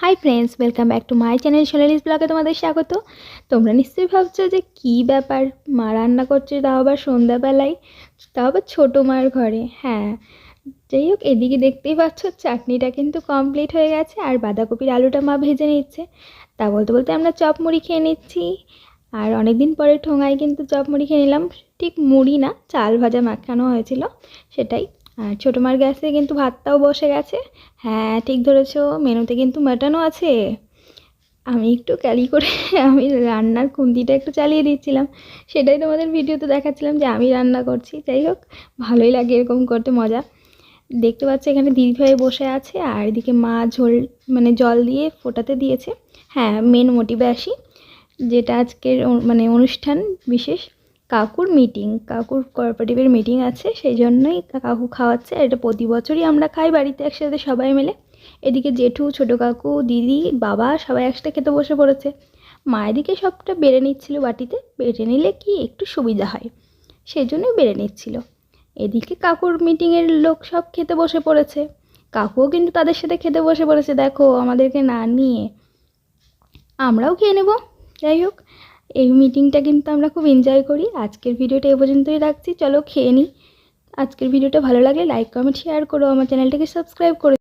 Hi friends, welcome back to my channel Sonali's ব্লগে তোমাদের স্বাগত। তোমরা নিশ্চয়ই ভাবছো যে কী ব্যাপার, মা রান্না করছে, তাও আবার সন্ধ্যাবেলায়, তাও আবার ছোটো মার ঘরে। হ্যাঁ, যাই হোক, এদিকে দেখতেই পাচ্ছ চাটনিটা কিন্তু কমপ্লিট হয়ে গেছে আর বাঁধাকপির আলুটা মা ভেজে নিচ্ছে। তা বলতে বলতে আমরা চপ মুড়ি খেয়ে নিচ্ছি। আর অনেক দিন পরে ঠোঙায় কিন্তু চপ মুড়ি খেয়ে নিলাম। ঠিক মুড়ি না, চাল ভাজা মাখানো হয়েছিল সেটাই। আর ছোটো মার গ্যাসে কিন্তু ভাতটাও বসে গেছে। হ্যাঁ, ঠিক ধরেছো, মেনুতে কিন্তু মাটনও আছে। আমি একটু ক্যালি করে আমি রান্নার খুন্তিটা একটু চালিয়ে দিচ্ছিলাম, সেটাই তোমাদের ভিডিওতে দেখাচ্ছিলাম যে আমি রান্না করছি। যাই হোক, ভালোই লাগে এরকম করতে, মজা। দেখতে পাচ্ছ এখানে দিদিভাই বসে আছে আর এদিকে মা ঝোল জল দিয়ে ফোটাতে দিয়েছে। হ্যাঁ, মেন মোটিভে আসি, যেটা আজকের অনুষ্ঠান বিশেষ, কাকুর মিটিং, কাকুর কোঅপারেটিভের মিটিং আছে, সেই জন্যই কাকু খাওয়াচ্ছে। এটা প্রতি বছরই আমরা খাই বাড়িতে একসাথে সবাই মিলে। এদিকে জেঠু, ছোটো কাকু, দিদি, বাবা সবাই একসাথে খেতে বসে পড়েছে। মা এদিকে সবটা বেড়ে নিচ্ছিল বাটিতে, বেড়ে নিলে কি একটু সুবিধা হয়, সেই জন্যই বেড়ে নিচ্ছিল। এদিকে কাকুর মিটিংয়ের লোক সব খেতে বসে পড়েছে, কাকুও কিন্তু তাদের সাথে খেতে বসে পড়েছে, দেখো আমাদেরকে না নিয়ে। আমরাও খেয়ে নেব। যাই হোক, এই মিটিংটা কিন্তু আমরা খুব এনজয় করি। আজকের ভিডিওটা এ পর্যন্তই রাখছি, চলো খেয়ে নিই। আজকের ভিডিওটা ভালো লাগলে লাইক, কমেন্ট, শেয়ার করো, আমার চ্যানেলটাকে সাবস্ক্রাইব করে